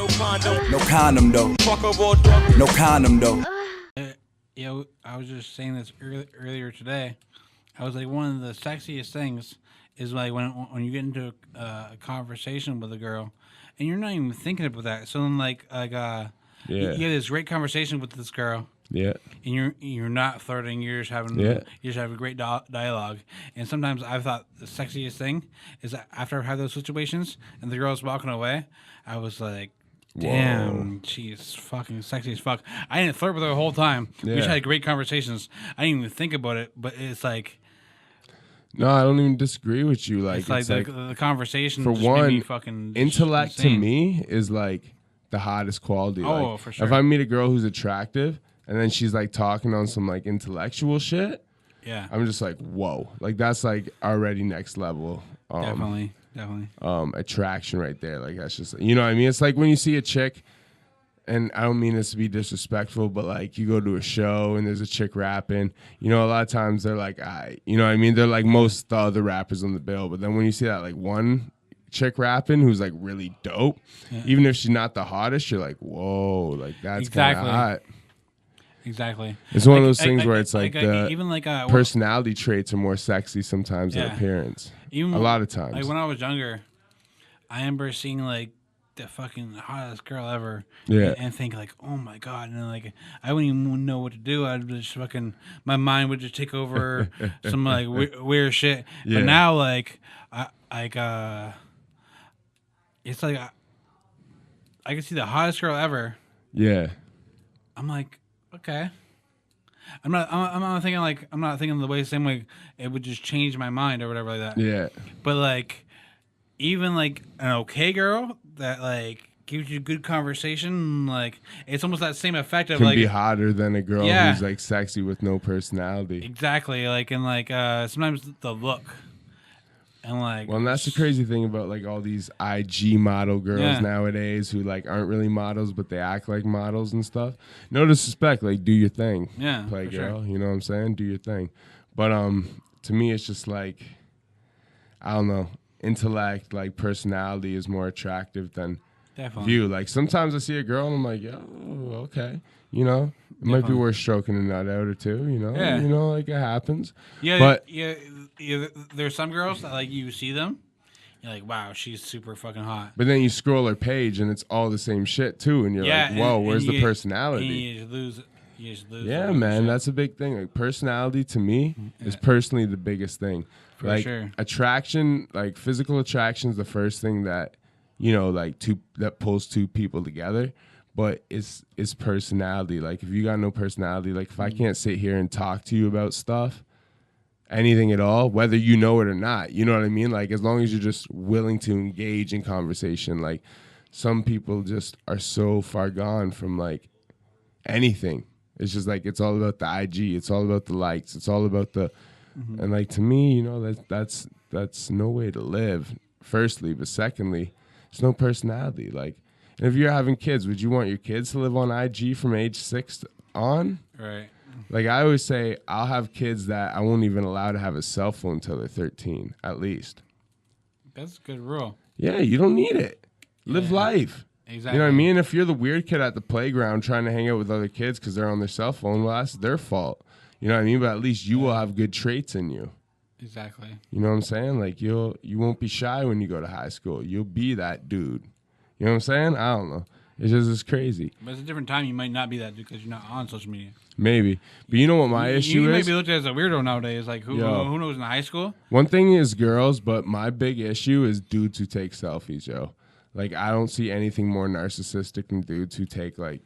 no condom. No condom though. Fuck a raw dog. No condom though. Yeah, I was just saying this earlier today. I was like, one of the sexiest things is like when you get into a conversation with a girl, and you're not even thinking about that. So then, you have this great conversation with this girl. Yeah. And you're not flirting. You're just having a great dialogue. And sometimes I've thought the sexiest thing is that after I've had those situations and the girl's walking away, I was like, damn, she's fucking sexy as fuck. I didn't flirt with her the whole time. Yeah. We just had great conversations. I didn't even think about it, but it's like. No, I don't even disagree with you. Like, it's like the conversation. For just one, made me fucking intellect insane. to me is like the hottest quality. Oh, like, for sure. If I meet a girl who's attractive and then she's like talking on some like intellectual shit, yeah, I'm just like, whoa, like that's like already next level. Definitely. Attraction right there. Like that's just, you know what I mean? It's like when you see a chick, and I don't mean this to be disrespectful, but like you go to a show and there's a chick rapping, you know, a lot of times they're like, you know what I mean? They're like most the other rappers on the bill. But then when you see that like one chick rapping who's like really dope, even if she's not the hottest, you're like, whoa, like that's kind of hot. Exactly. It's one of those things where it's like the even personality traits are more sexy sometimes than appearance. Even a lot of times. Like when I was younger, I remember seeing like the fucking hottest girl ever. Yeah. And think like, oh my God. And then, like, I wouldn't even know what to do. I'd just fucking, my mind would just take over some like weird shit. Yeah. But now, like, it's like, I can see the hottest girl ever. Yeah. I'm like, okay. I'm not thinking the same way it would just change my mind or whatever like that. Yeah. But like, even like an okay girl that like gives you good conversation, like it's almost that same effect of can like be hotter than a girl who's like sexy with no personality. Exactly. Like, and like sometimes the look. And like, well, and that's the crazy thing about like all these IG model girls nowadays who like aren't really models, but they act like models and stuff. No disrespect, like do your thing, play girl. Sure. You know what I'm saying? Do your thing. But to me, it's just like, I don't know, intellect, like personality is more attractive than view. Like sometimes I see a girl and I'm like, yo, okay, you know, it might be worth stroking a nut out or two. You know, you know, like it happens. Yeah, but there's some girls that like you see them, you're like, wow, she's super fucking hot. But then you scroll her page and it's all the same shit too, and you're like, whoa, where's the personality? You just lose. Yeah, man, that's a big thing. Like personality to me is personally the biggest thing. For like sure. Attraction, like physical attraction is the first thing that, you know, like that pulls two people together. But it's personality. Like if you got no personality, like if I can't sit here and talk to you about stuff, anything at all, whether you know it or not, you know what I mean? Like as long as you're just willing to engage in conversation, like some people just are so far gone from like anything. It's just like, it's all about the IG. It's all about the likes. It's all about the, and like to me, you know, that's no way to live, firstly. But secondly, there's no personality. Like, and if you're having kids, would you want your kids to live on IG from age 6 on? Right. Like I always say, I'll have kids that I won't even allow to have a cell phone until they're 13, at least. That's a good rule. Yeah, you don't need it. Live life. Exactly. You know what I mean? If you're the weird kid at the playground trying to hang out with other kids because they're on their cell phone, well, that's their fault. You know what I mean? But at least you will have good traits in you. Exactly. You know what I'm saying? Like you won't be shy when you go to high school. You'll be that dude. You know what I'm saying? I don't know. It's crazy. But it's a different time. You might not be that dude because you're not on social media. Maybe. But you know what my issue is? You might be looked at as a weirdo nowadays. Like, who knows in high school? One thing is girls, but my big issue is dudes who take selfies, yo. Like, I don't see anything more narcissistic than dudes who take, like,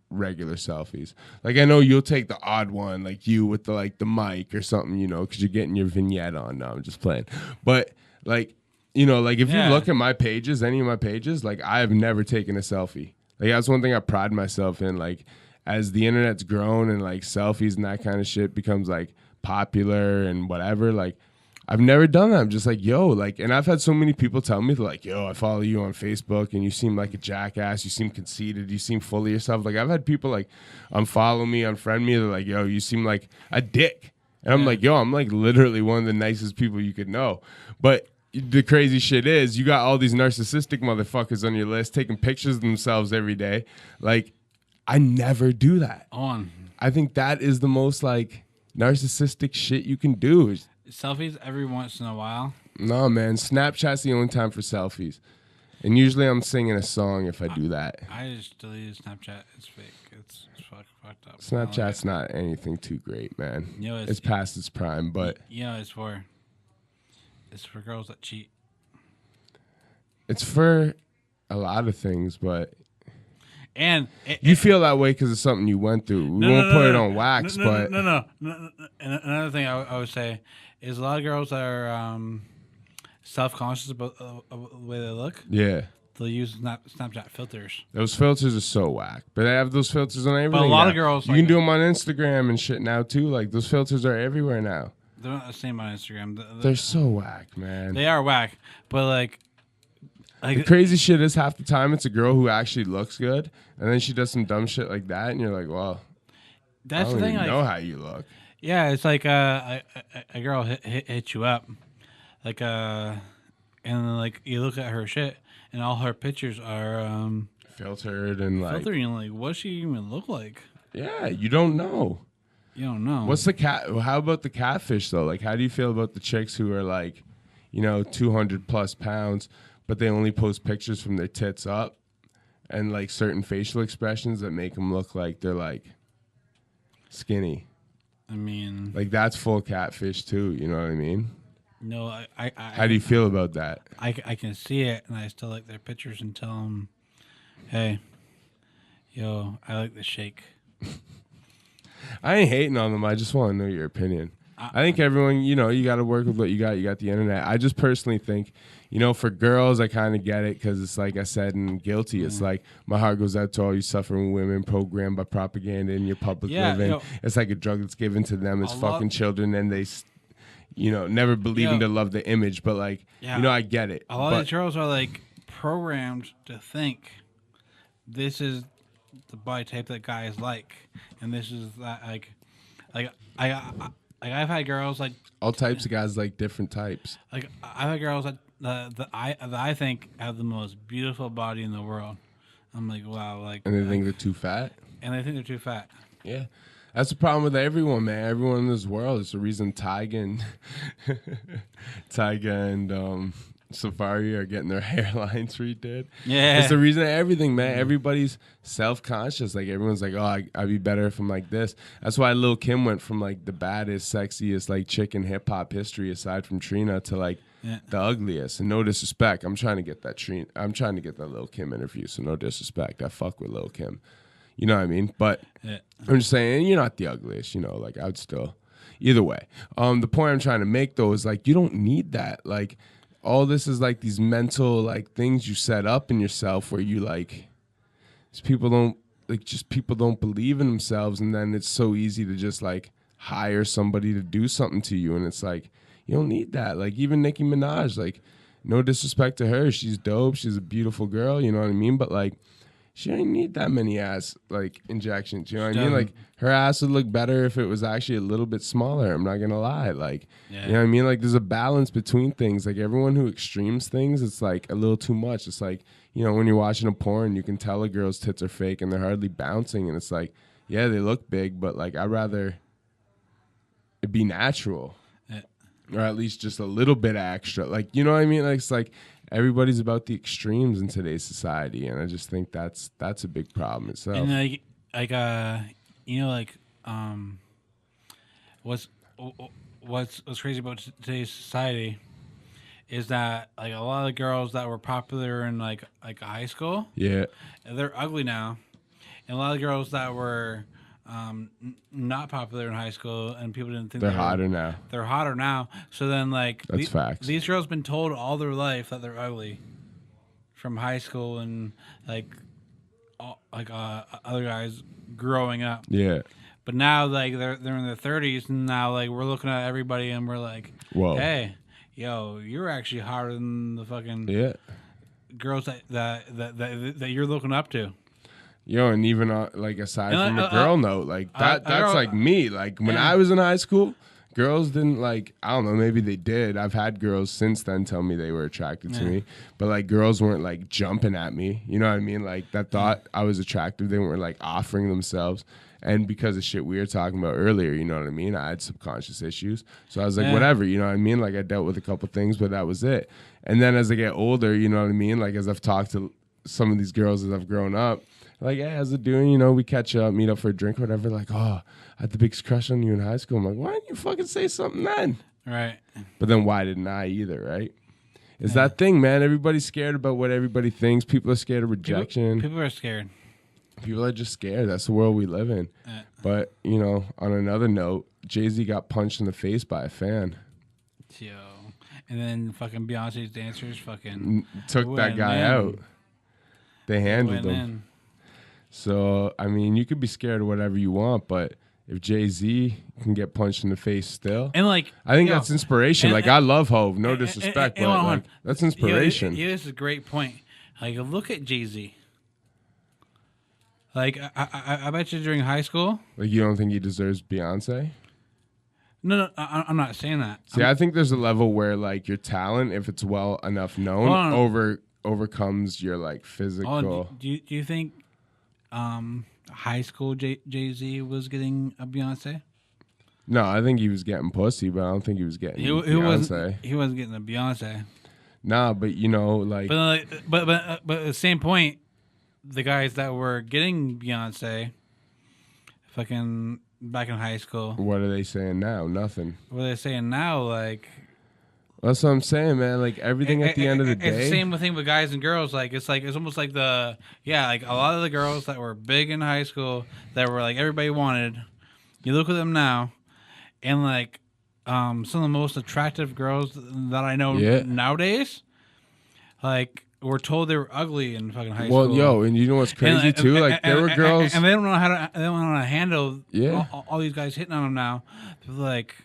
regular selfies. Like, I know you'll take the odd one, like you with the, like, the mic or something, you know, because you're getting your vignette on. No, I'm just playing. But, like, you know, like, if you look at my pages, any of my pages, like, I have never taken a selfie. Like, that's one thing I pride myself in. Like, as the internet's grown and, like, selfies and that kind of shit becomes, like, popular and whatever, like, I've never done that. I'm just like, yo, like, and I've had so many people tell me, like, yo, I follow you on Facebook and you seem like a jackass. You seem conceited. You seem full of yourself. Like, I've had people, like, unfollow me, unfriend me. They're like, yo, you seem like a dick. And I'm like, yo, I'm, like, literally one of the nicest people you could know. But the crazy shit is you got all these narcissistic motherfuckers on your list taking pictures of themselves every day. Like, I never do that. I think that is the most like narcissistic shit you can do. Selfies every once in a while. No, man. Snapchat's the only time for selfies. And usually I'm singing a song if I do that. I just deleted Snapchat. It's fake. It's fucked up. Snapchat's not anything too great, man. You know, it's past its prime, but... You know, it's for girls that cheat. It's for a lot of things, but... And you feel that way because it's something you went through. We won't put it on wax, but... No. And another thing I would say is a lot of girls that are self-conscious about the way they look. Yeah. They'll use Snapchat filters. Those filters are so whack. But they have those filters on everything. But a lot now. of girls... You can do them on Instagram and shit now, too. Like, those filters are everywhere now. They're not the same on Instagram. They're so whack, man. They are whack. But, like the crazy shit is half the time it's a girl who actually looks good, and then she does some dumb shit like that, and you're like, well, that's I don't the thing. even Like, know how you look. Yeah, it's like a girl hit you up, like and then, like you look at her shit, and all her pictures are filtered and like filtered. And like, what she even look like? Yeah, you don't know. You don't know. What's the cat? How about the catfish though? Like, how do you feel about the chicks who are like, 200+ pounds, but they only post pictures from their tits up, and like certain facial expressions that make them look like they're like skinny. I mean, like that's full catfish too. You know what I mean? No, I how do you feel about that? I can see it, and I still like their pictures and tell them, hey, yo, I like the shake. I ain't hating on them. I just want to know your opinion. I think everyone, you got to work with what you got. You got the internet. I just personally think, for girls, I kind of get it because it's like I said, and guilty. It's like my heart goes out to all you suffering women programmed by propaganda in your public living. It's like a drug that's given to them as fucking children, and they, never believing to love the image. But like, I get it. A lot of girls are like programmed to think this is the body type that guys like, and this is that I've had girls like all types of guys like different types. Like I've had girls that I think have the most beautiful body in the world. I'm like, wow, like, and they think they're too fat. And they think they're too fat. Yeah, that's the problem with everyone, man. Everyone in this world. It's the reason Tyga and Safari are getting their hairlines redid. Yeah, it's the reason everything, man. Everybody's self-conscious. Like everyone's like, oh, I'd be better if I'm like this. That's why Lil' Kim went from like the baddest, sexiest like chick in hip hop history, aside from Trina, to like the ugliest. And no disrespect, I'm trying to get that Lil' Kim interview. So no disrespect, I fuck with Lil' Kim. You know what I mean? But I'm just saying, you're not the ugliest. Like I'd still. Either way, the point I'm trying to make though is like you don't need that. Like. All this is like these mental like things you set up in yourself where you like people don't believe in themselves, and then it's so easy to just like hire somebody to do something to you, and it's like you don't need that. Like even Nicki Minaj, like no disrespect to her, she's dope, she's a beautiful girl, you know what I mean? But like she ain't need that many ass like injections, you know what I mean? Like her ass would look better if it was actually a little bit smaller. I'm not gonna lie, like you know what I mean? Like there's a balance between things. Like everyone who extremes things, it's like a little too much. It's like when you're watching a porn, you can tell a girl's tits are fake and they're hardly bouncing, and it's like they look big, but like I'd rather it be natural, or at least just a little bit extra. Like you know what I mean? Like it's like. Everybody's about the extremes in today's society, and I just think that's a big problem itself. And what's crazy about today's society is that like a lot of the girls that were popular in like high school, they're ugly now, and a lot of girls that were not popular in high school and people didn't think they're hotter now. They're hotter now. So then like that's facts. These girls been told all their life that they're ugly from high school and other guys growing up. Yeah. But now like they're in their 30s, and now like we're looking at everybody and we're like, whoa, hey, yo, you're actually hotter than the fucking girls that you're looking up to. And even like aside from a girl note, like that's like me. Like when I was in high school, girls didn't like, I don't know, maybe they did. I've had girls since then tell me they were attracted to me, but like girls weren't like jumping at me. You know what I mean? Like that thought I was attractive. They weren't like offering themselves. And because of shit we were talking about earlier, you know what I mean? I had subconscious issues. So I was like, whatever, you know what I mean? Like I dealt with a couple things, but that was it. And then as I get older, you know what I mean? Like as I've talked to some of these girls as I've grown up, like, hey, how's it doing? You know, we catch up, meet up for a drink or whatever. Like, oh, I had the biggest crush on you in high school. I'm like, why didn't you fucking say something then? Right. But then why didn't I either, right? It's that thing, man. Everybody's scared about what everybody thinks. People are scared of rejection. People are scared. People are just scared. That's the world we live in. But, you know, on another note, Jay-Z got punched in the face by a fan. Yo. And then fucking Beyonce's dancers fucking took that guy out. They handled him. So, I mean, you could be scared of whatever you want, but if Jay-Z can get punched in the face still, and like, I think that's inspiration. Like, I love Hove, no disrespect, but like, that's inspiration. Yeah, this is a great point. Like, look at Jay-Z. Like, I bet you during high school. Like, you don't think he deserves Beyonce? No, I'm not saying that. See, I think there's a level where, like, your talent, if it's well enough known, overcomes your, like, physical. Do you think high school Jay-Z was getting a Beyonce? No, I think he was getting pussy, but I don't think he was getting Beyonce. He wasn't getting a Beyonce. Nah, but, you know, like... But at the same point, the guys that were getting Beyonce, fucking back in high school. What are they saying now? Nothing. What are they saying now? Like, that's what I'm saying, man. Like everything at the end of the day. It's the same thing with guys and girls. Like it's almost like like a lot of the girls that were big in high school that were like everybody wanted. You look at them now, and like some of the most attractive girls that I know nowadays, like. Were told they were ugly in fucking high school. Well, yo, and you know what's crazy too? Like there were girls, and they don't know how to handle all these guys hitting on them now. They're like,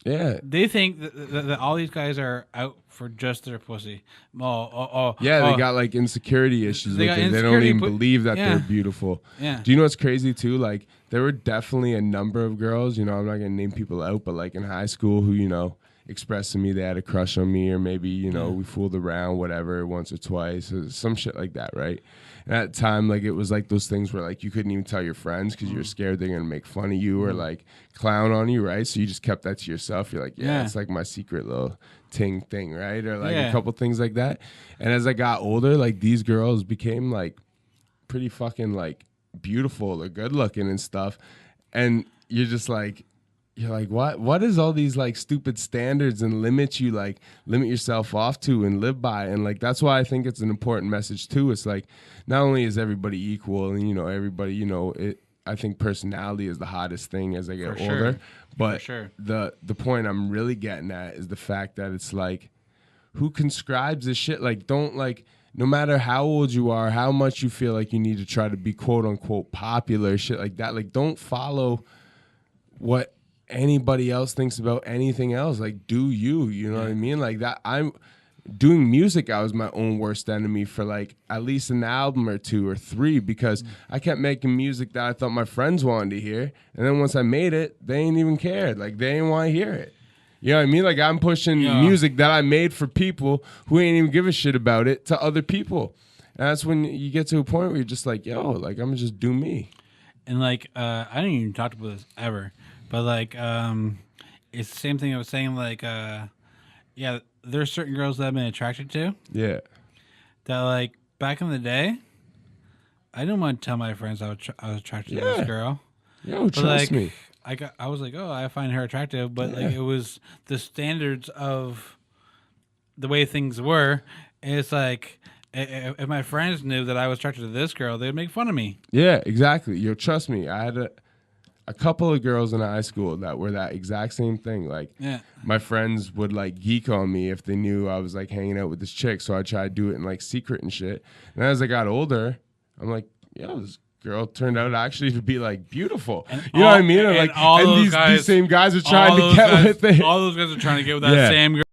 they think that all these guys are out for just their pussy. They got like insecurity issues. They don't even believe that they're beautiful. Yeah. Do you know what's crazy too? Like there were definitely a number of girls. You know, I'm not gonna name people out, but like in high school, who expressed to me they had a crush on me, or maybe we fooled around, whatever, once or twice, or some shit like that, right? And at the time, like it was like those things where like you couldn't even tell your friends because you were scared they're gonna make fun of you or like clown on you, right? So you just kept that to yourself. You're like, it's like my secret little thing, right? Or like a couple things like that. And as I got older, like these girls became like pretty fucking like beautiful or good looking and stuff, and you're just like. You're like, what is all these like stupid standards and limits you like limit yourself off to and live by? And like that's why I think it's an important message too. It's like not only is everybody equal and everybody, I think personality is the hottest thing as I get older. But the point I'm really getting at is the fact that it's like who conscribes this shit? Like don't like no matter how old you are, how much you feel like you need to try to be quote unquote popular, shit like that. Like don't follow what anybody else thinks about anything else. Like do you know what I mean? Like that I'm doing music, I was my own worst enemy for like at least an album or two or three because I kept making music that I thought my friends wanted to hear, and then once I made it they ain't even cared. Like they ain't want to hear it. You know what I mean? Like I'm pushing music that I made for people who ain't even give a shit about it to other people, and that's when you get to a point where you're just like, yo, like I'm gonna just do me. And like I didn't even talk about this ever. But like, it's the same thing I was saying. Like, there's certain girls that I've been attracted to. Yeah. That like back in the day, I didn't want to tell my friends I was attracted to this girl. Yo, trust me. I was like, oh, I find her attractive, but like it was the standards of the way things were. And it's like if my friends knew that I was attracted to this girl, they'd make fun of me. Yeah, exactly. Yo, trust me. I had a couple of girls in high school that were that exact same thing. Like, my friends would like geek on me if they knew I was like hanging out with this chick. So I tried to do it in like secret and shit. And as I got older, I'm like, yo, this girl turned out actually to be like beautiful. You know what I mean? And these same guys are trying to get with it. All those guys are trying to get with that same girl.